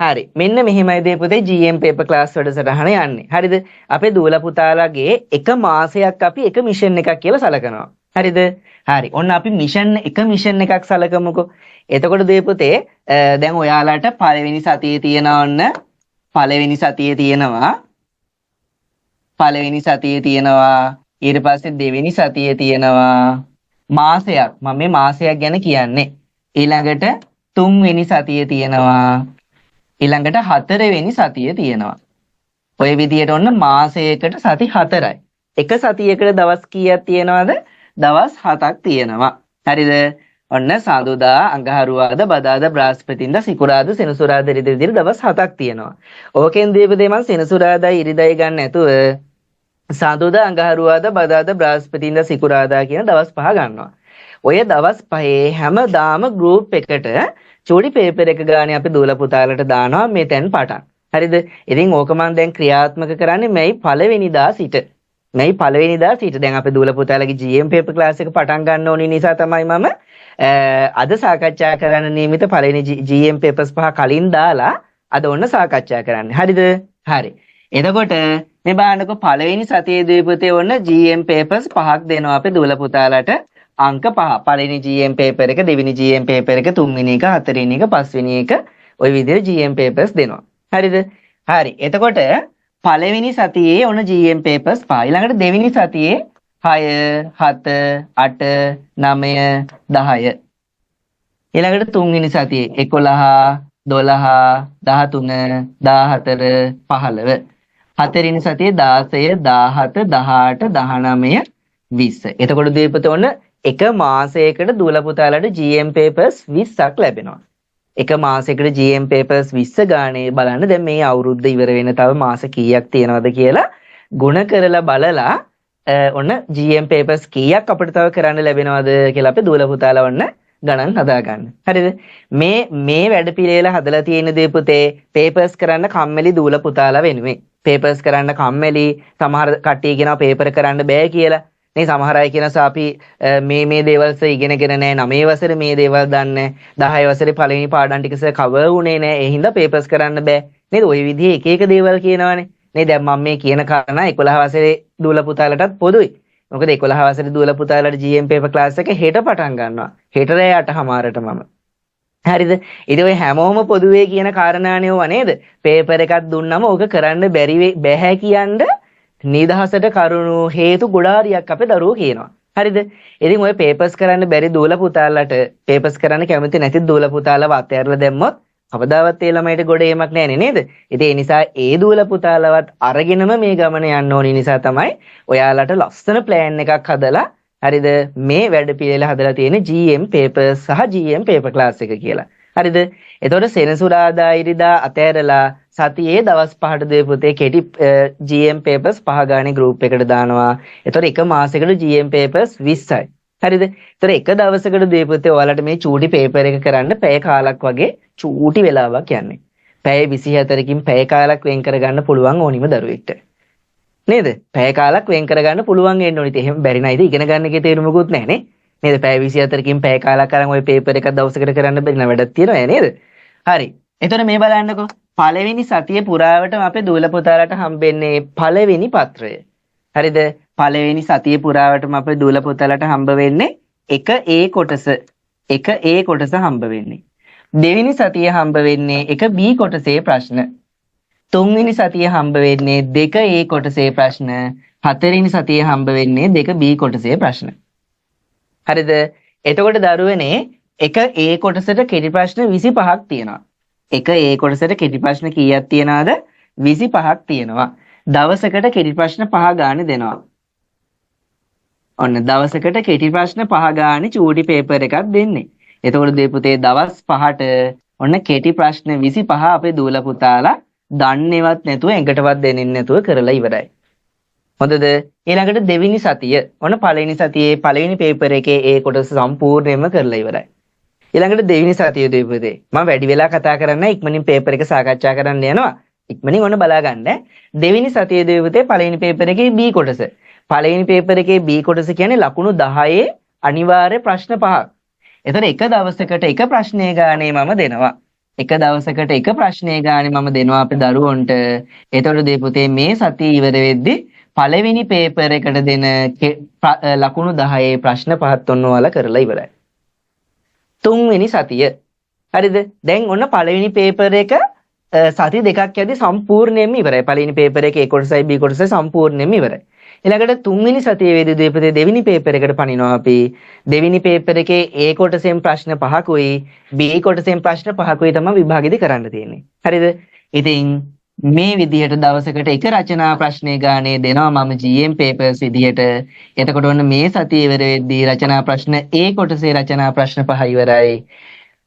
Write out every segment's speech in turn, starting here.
හරි. මෙන්න මෙහෙමයි දේ පුතේ GM paper class වැඩසටහන යන්නේ. හරිද? අපේ දූල පුතාලාගේ එක මාසයක් අපි එක මිෂන් එකක් කියලා සලකනවා. හරිද? හරි. ඔන්න අපි එක මිෂන් එකක් සලකමුකෝ. එතකොට දේ පුතේ දැන් ඔයාලට පළවෙනි සතියේ තියෙනවා. ඊට පස්සේ දෙවෙනි සතියේ තියෙනවා. මාසයක්. මම මේ මාසයක් ගැන කියන්නේ. ඊළඟට තුන්වෙනි සතියේ තියෙනවා. ඊළඟට හතරවෙනි සතියේ තියෙනවා. ඔය විදියට ඔන්න මාසයකට සති 4යි. එක සතියකට දවස් කීයක් තියෙනවද? දවස් 7ක් තියෙනවා. හරිද? ඔන්න සඳුදා, අඟහරුවාදා, බදාදා, බ්‍රහස්පතින්දා, සිකුරාදා, සෙනසුරාදා ඉරිදා දවස් 7ක් තියෙනවා. ඕකෙන් දීපදේ මම සෙනසුරාදා ඉරිදායි ගන්න නැතුව සඳුදා, අඟහරුවාදා, බදාදා, බ්‍රහස්පතින්දා, සිකුරාදා කියන දවස් 5 ගන්නවා. ඔය දවස් 5 හැමදාම ගෲප් එකට චූටි පේපර් එක ගානේ අපි දූල පුතාලට දානවා මෙතෙන් පටන්. හරිද? ඉතින් ඕක මම දැන් ක්‍රියාත්මක කරන්නේ මේයි පළවෙනිදා සිට. දැන් අපේ දූල පුතාලගේ GM paper class එක පටන් ගන්න ඕනි නිසා තමයි මම අද සාකච්ඡා කරන්න නියමිත පළවෙනි GM papers 5 කලින් දාලා අද ඔන්න සාකච්ඡා කරන්නේ. හරිද? හරි. එතකොට මේ බලන්නකො පළවෙනි සතියේදී පුතේ ඔන්න GM papers 5ක් දෙනවා අපේ දූල පුතාලට. අංක 5. පළවෙනි GM paper එක, දෙවෙනි GM paper එක, තුන්වෙනි එක, හතරවෙනි එක, පස්වෙනි එක ওই විදිහට GM papers දෙනවා. හරිද? හරි. එතකොට පළවෙනි සතියේ ඔන්න GM papers 5. ඊළඟට දෙවෙනි සතියේ 6, 7, 8, 9, 10. ඊළඟට තුන්වෙනි සතියේ 11, 12, 13, 14, 15. හතරවෙනි සතියේ 16, 17, 18, 19, 20. එතකොට දීපත ඔන්න එක මාසයකට දූල පුතාලට GM papers 20ක් ලැබෙනවා. එක මාසයකට GM papers 20 ගානේ බලන්න දැන් මේ අවුරුද්ද ඉවර වෙන තව මාස කීයක් තියෙනවද කියලා ගුණ කරලා බලලා ඔන්න GM papers කීයක් අපිට තව කරන්න ලැබෙනවද කියලා අපි දූල පුතාලා ඔන්න ගණන් හදාගන්න. හරිද? මේ වැඩපිළිවෙල හදලා තියෙන දේ පුතේ papers කරන්න කම්මැලි දූල පුතාලා වෙනුවෙන්. papers කරන්න කම්මැලි සමහර කට්ටිය කියනවා paper කරන්න බෑ කියලා. මේ සමහර අය කියනවා අපි මේ දේවල් ඉගෙනගෙන නැහැ 9 වසරේ මේ දේවල් දන්නේ 10 වසරේ පළවෙනි පාඩම් ටික කවර් වුණේ නැහැ ඒ හින්දා පේපර්ස් කරන්න බෑ නේද ඔය විදිහේ එක දේවල් කියනවානේ නේ දැන් මම මේ කියන කාරණා 11 වසරේ දූල පුතාලටත් පොදුයි මොකද 11 වසරේ දූල පුතාලට GM paper class එක හෙට පටන් ගන්නවා හෙට රෑ 8:00ට මම හරිද ඉතින් ඔය හැමෝම පොදුවේ කියන කාරණානේ ඕවා නේද පේපර් එකක් දුන්නම ඕක කරන්න බැහැ කියන්නේ නිදහසට කරුණු හේතු ගොඩාරියක් අපේ දරුවෝ කියනවා. හරිද? ඉතින් ඔය පේපර්ස් කරන්න බැරි දූල පුතාලට පේපර්ස් කරන්න කැමති නැති දූල පුතාලව අතහැරලා දැම්මොත් කවදාවත් ඒ ළමයිට ගොඩ ඒමක් නැහැ නේද? ඉතින් ඒ නිසා ඒ දූල පුතාලවත් අරගෙනම මේ ගමන යන්න ඕනි නිසා තමයි ඔයාලට ලස්සන ප්ලෑන් එකක් හදලා හරිද මේ වැඩපිළිවෙල හදලා තියෙන GM papers සහ GM paper class එක කියලා. හරිද? එතකොට සෙනසුරාදා ඉරිදා අතෑරලා සතියේ දවස් 5ට දේ පුතේ කෙටි GM papers 5 ගානේ group එකට දානවා. එතකොට එක මාසයකට GM papers 20යි. හරිද? එතකොට එක දවසකට දේ පුතේ ඔයාලට මේ චූටි paper එක කරන්න පැය කාලක් වගේ චූටි වෙලාවක් යන්නේ. පැය 24කින් පැය කාලක් වෙන් කරගන්න පුළුවන් ඕනිම දරුවෙක්ට. නේද? පැය කාලක් වෙන් කරගන්න පුළුවන් වෙන්න ඕනිට. එහෙම බැරි නයිද? ඉගෙන ගන්න එකේ තේරුමකුත් නැහැ නේ. නේද? පැය 24කින් පැය කාලක් අරන් ওই paper එකක් දවසකට කරන්න බැරි නෑ වැඩක් තියෙනවා නේද? හරි. එතකොට මේ බලන්නකෝ. පළවෙනි සතිය පුරාවටම අපේ දූල පුතාලට හම්බෙන්නේ පළවෙනි පත්‍රය. හරිද? පළවෙනි සතිය පුරාවටම අපේ දූල පුතාලට හම්බ වෙන්නේ එක A කොටස. එක A කොටස හම්බ වෙන්නේ. දෙවෙනි සතිය හම්බ වෙන්නේ එක B කොටසේ ප්‍රශ්න. තුන්වෙනි සතිය හම්බ වෙන්නේ දෙක A කොටසේ ප්‍රශ්න. හතරවෙනි සතිය හම්බ වෙන්නේ දෙක B කොටසේ ප්‍රශ්න. හරිද? එතකොට දරුවනේ එක A කොටසට කෙටි ප්‍රශ්න 25ක් තියෙනවා. එක A කොටසට කෙටි ප්‍රශ්න කීයක් තියනවද? 25ක් තියෙනවා. දවසකට කෙටි ප්‍රශ්න 5 ගානේ දෙනවා. ඔන්න දවසකට කෙටි ප්‍රශ්න 5 ගානේ චූටි පේපර් එකක් දෙන්නේ. එතකොට දේ පුතේ දවස් 5ට ඔන්න කෙටි ප්‍රශ්න 25 අපේ දූල පුතාලා දන්නේවත් නැතුව එඟටවත් දෙන්නේ නැතුව කරලා ඉවරයි. හොඳද? ඊළඟට දෙවෙනි සතිය. ඔන්න පළවෙනි සතියේ පළවෙනි පේපර් එකේ ඒ කොටස සම්පූර්ණයෙන්ම කරලා ඉවරයි. ඊළඟට දෙවෙනි සතිය දෙපොතේ. මම වැඩි වෙලා කතා කරන්න ඉක්මනින් පේපර් එක සාකච්ඡා කරන්න යනවා. ඉක්මනින් ඔන්න බලා ගන්න. දෙවෙනි සතියේ දෙපොතේ පළවෙනි පේපර් එකේ B කොටස. පළවෙනි පේපර් එකේ B කොටස කියන්නේ ලකුණු 10 අනිවාර්ය ප්‍රශ්න 5ක්. එතන එක දවසකට එක ප්‍රශ්නය ගානේ මම දෙනවා. එක දවසකට එක ප්‍රශ්නය ගානේ මම දෙනවා අපේ දරුවන්ට. එතකොට දේ පුතේ මේ සතිය ඉවර වෙද්දි පළවෙනි පේපර් එකට දෙන ලකුණු 10 ප්‍රශ්න පහත් ඔන්නෝලා කරලා ඉවරයි. තුන්වෙනි සතිය. හරිද? දැන් ඔන්න පළවෙනි පේපර් එක සති දෙකක් යද්දි සම්පූර්ණයෙන්ම ඉවරයි. පළවෙනි පේපර් එකේ A කොටසයි B කොටසයි සම්පූර්ණයෙන්ම ඉවරයි. ඊළඟට තුන්වෙනි සතියේදී දෙපතේ දෙවෙනි පේපර් එකට පනිනවා අපි. දෙවෙනි පේපර් එකේ A කොටසෙන් ප්‍රශ්න 5කුයි B කොටසෙන් ප්‍රශ්න 5කුයි තමයි විභාගෙදි කරන්න තියෙන්නේ. හරිද? ඉතින් මේ විදිහට දවසකට එක රචනා ප්‍රශ්නේ ගානේ දෙනවා මම GM papers විදිහට. එතකොට ඔන්න මේ සතිය ඉවර වෙද්දී රචනා ප්‍රශ්න A කොටසේ රචනා ප්‍රශ්න 5 ඉවරයි.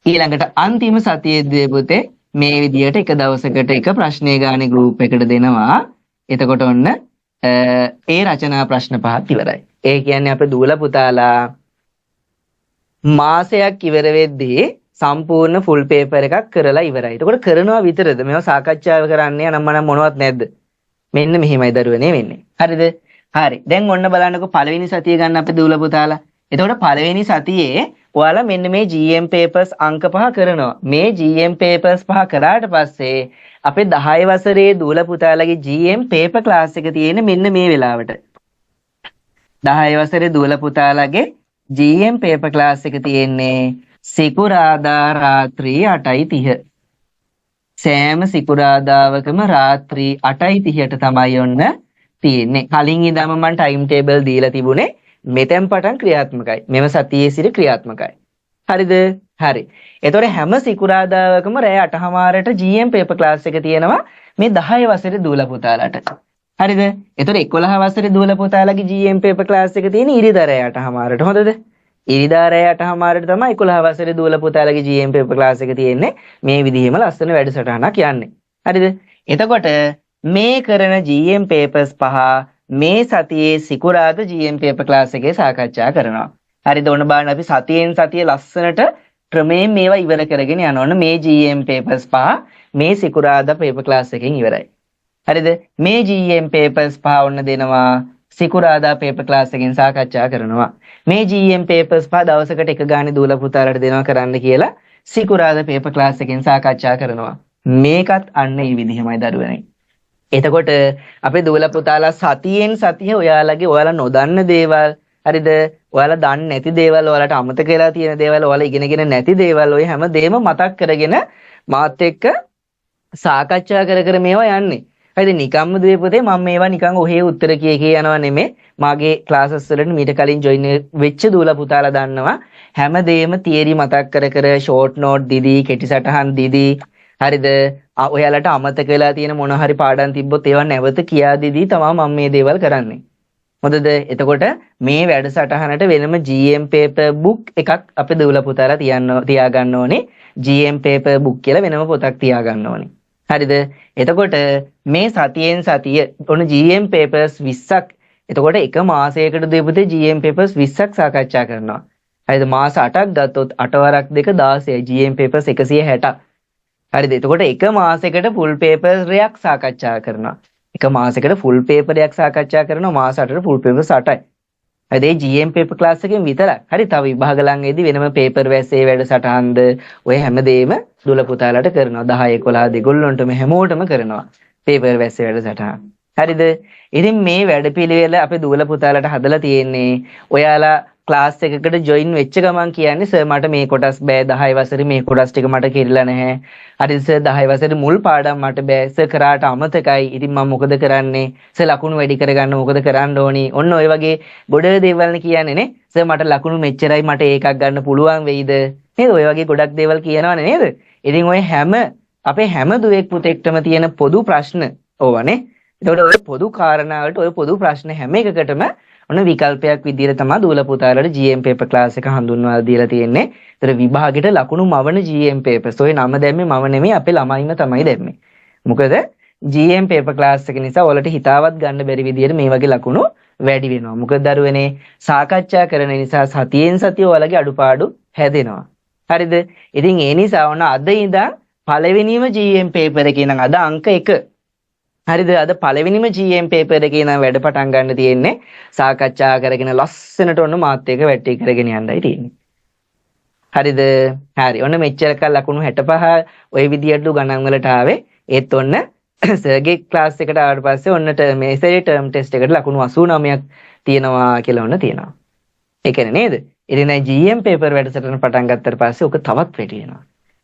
ඊළඟට අන්තිම සතියේදී පුතේ මේ විදිහට එක දවසකට එක ප්‍රශ්නේ ගානේ ගෲප් එකට දෙනවා. එතකොට ඔන්න ඒ රචනා ප්‍රශ්න 5ක් ඉවරයි. ඒ කියන්නේ අපේ දූල පුතාලා මාසයක් ඉවර වෙද්දී සම්පූර්ණ ෆුල් පේපර් එකක් කරලා ඉවරයි. එතකොට කරනවා විතරද? මේවා සාකච්ඡා කරන්නේ නම් මොනවත් නැද්ද? මෙන්න මෙහිමයි දරුවනේ වෙන්නේ. හරිද? හරි. දැන් ඔන්න බලන්නකො පළවෙනි සතිය ගන්න අපේ දූල පුතාලා. එතකොට පළවෙනි සතියේ ඔයාලා මෙන්න මේ GM papers අංක 5 කරනවා. මේ GM papers 5 කරාට පස්සේ අපේ 10 වසරේ දූල පුතාලගේ GM paper class එක තියෙන්නේ මෙන්න මේ වෙලාවට. 10 වසරේ දූල පුතාලගේ GM paper class එක තියෙන්නේ සිකුරාදා රාත්‍රී 8:30. සෑම සිකුරාදාවකම රාත්‍රී 8:30ට තමයි ඔන්න තියෙන්නේ. කලින් ඉඳන්ම මම ටයිම් ටේබල් දීලා තිබුණේ මෙතෙන් පටන් ක්‍රියාත්මකයි. මෙව සතියේ සිට ක්‍රියාත්මකයි. හරිද? හරි. එතකොට හැම සිකුරාදාවකම රෑ 8:00ට GM paper class එක තියෙනවා මේ 10 වසරේ දූල පුතාලට. හරිද? එතකොට 11 වසරේ දූල පුතාලගේ GM paper class එක තියෙන්නේ ඉරිදා රෑ 8:00ට. හොඳද? ඉරිදා රෑ 8:00ට තමයි 11 වසරේ දූල පුතාලගේ GM paper class එක තියෙන්නේ. මේ විදිහෙම ලස්සන වැඩසටහනක් යන්නේ. හරිද? එතකොට මේ කරන GM papers 5 මේ සතියේ සිකුරාදා GM paper class එකේ සාකච්ඡා කරනවා. හරිද? ඔන්න බලන්න අපි සතියෙන් සතිය ලස්සනට ක්‍රමයෙන් මේවා ඉවර කරගෙන යනවා. ඔන්න මේ GM papers 5 මේ සිකුරාදා paper class එකෙන් ඉවරයි. හරිද? මේ GM papers 5 ඔන්න දෙනවා සිකුරාදා paper class එකෙන් සාකච්ඡා කරනවා. මේ GM papers 5 දවසකට එක ගානේ දූල පුතාලට දෙනවා කරන්න කියලා සිකුරාදා paper class එකෙන් සාකච්ඡා කරනවා. මේකත් අන්න ඒ විදිහමයි දරුවනේ. එතකොට අපේ දූල පුතාලා සතියෙන් සතිය ඔයාලා නොදන්න දේවල් හරිද? ඔයාලා දන්නේ නැති දේවල්, ඔයාලට අමතක වෙලා තියෙන දේවල්, ඔයාලා ඉගෙනගෙන නැති දේවල් ඔය හැම දෙයක්ම මතක් කරගෙන මාත් එක්ක සාකච්ඡා කර කර මේවා යන්නේ. හරිද? නිකම්ම දුවේ පුතේ මම මේවා නිකන් ඔහේ උත්තර කිය යනවා නෙමෙයි. මාගේ ක්ලාසස් වලට මීට කලින් ජොයින් වෙච්ච දූල පුතාලා දන්නවා හැම දෙයක්ම තියරි මතක් කර කර ෂෝට් නෝට් දීදී, කෙටි සටහන් දීදී හරිද? ඔයාලට අමතක වෙලා තියෙන මොන හරි පාඩම් තිබ්බොත් ඒවා නැවත කියා දීදී තමයි මම මේ දේවල් කරන්නේ. හොඳද? එතකොට මේ වැඩසටහනට වෙනම GM paper book එකක් අපේ දූල පුතාලා තියාගන්න ඕනේ. GM paper book කියලා වෙනම පොතක් තියාගන්න ඕනේ. හරිද? එතකොට මේ සතියෙන් සතිය ඔන්න GM papers 20ක්. එතකොට එක මාසයකට දෙපොතේ GM papers 20ක් සාකච්ඡා කරනවා. හරිද? මාස 8ක් ගත්තොත් 8 වරක් 2 16 GM papers 160ක්. හරිද? එතකොට එක මාසයකට ෆුල් පේපර් එකක් සාකච්ඡා කරනවා. එක මාසයකට ෆුල් පේපර් එකක් සාකච්ඡා කරනවා. මාස 8ට ෆුල් පේපර්ස් 8යි. හරිද? ඒ GM paper class එකෙන් විතරයි. හරි. තව විභාග ලංගෙදී වෙනම පේපර් වැස්සේ වැඩසටහන්ද ඔය හැමදේම දුල පුතාලට කරනවා. 10 11 දෙගොල්ලොන්ටම හැමෝටම කරනවා. පේපර් වැස්සේ වැඩසටහන. හරිද? ඉතින් මේ වැඩපිළිවෙල අපේ දුල පුතාලට හදලා තියෙන්නේ ඔයාලා ක්ලාස් එකකට ජොයින් වෙච්ච ගමන් කියන්නේ සර් මට මේ කොටස් බෑ 10 වසරේ මේ කොටස් ටික මට කිරිලා නැහැ. හරි සර් 10 වසරේ මුල් පාඩම් මට බෑ. සර් කරාට අමතකයි. ඉතින් මම මොකද කරන්නේ? සර් ලකුණු වැඩි කරගන්න මොකද කරන්න ඕනි? ඔන්න ඔය වගේ ගොඩ දේවල් කියන්නේ නේ. සර් මට ලකුණු මෙච්චරයි මට ඒකක් ගන්න පුළුවන් වෙයිද? නේද? ඔය වගේ ගොඩක් දේවල් කියනවනේ නේද? ඉතින් ඔය අපේ හැම දුවෙක් පුතෙක්ටම තියෙන පොදු ප්‍රශ්න ඕවනේ. ඒකට ඔය පොදු කාරණාවලට ඔය පොදු ප්‍රශ්න හැම එකකටම ඔන්න විකල්පයක් විදිහට තමයි දූල පුතාලට GM paper class එක හඳුන්වලා දීලා තියෙන්නේ. ඒතර විභාගෙට ලකුණු මවන GM papers. ඔය නම දැම්මේ මම නෙමෙයි අපේ ළමයිම තමයි දැම්මේ. මොකද GM paper class එක නිසා ඔයාලට හිතාවත් ගන්න බැරි විදිහට මේ වගේ ලකුණු වැඩි වෙනවා. මොකද දරුවනේ සාකච්ඡා කරන නිසා සතියෙන් සතිය ඔයාලගේ අඩුපාඩු හැදෙනවා. හරිද? ඉතින් ඒ නිසා ඔන්න අද ඉඳන් පළවෙනිම GM paper එකේ නම් අද අංක 1 හරිද? අද පළවෙනිම GM paper එකේ නම් වැඩ පටන් ගන්න තියෙන්නේ සාකච්ඡා කරගෙන ලස්සනට ඔන්න මාත් එක්ක වැටි කරගෙන යන්නයි තියෙන්නේ. හරිද? හරි. ඔන්න මෙච්චරක ලකුණු 65 ওই විදියට ගණන් වලට ආවේ. ඒත් ඔන්න සර්ගේ ක්ලාස් එකට ආවට පස්සේ ඔන්නට මේ සර්ගේ ටර්ම් ටෙස්ට් එකට ලකුණු 89ක් තියෙනවා කියලා ඔන්න තියෙනවා. ඒ කියන්නේ නේද? ඉතින් දැන් GM පේපර් වැඩසටහන පටන් ගත්තට පස්සේ ඔක තවත් වැඩි වෙනවා.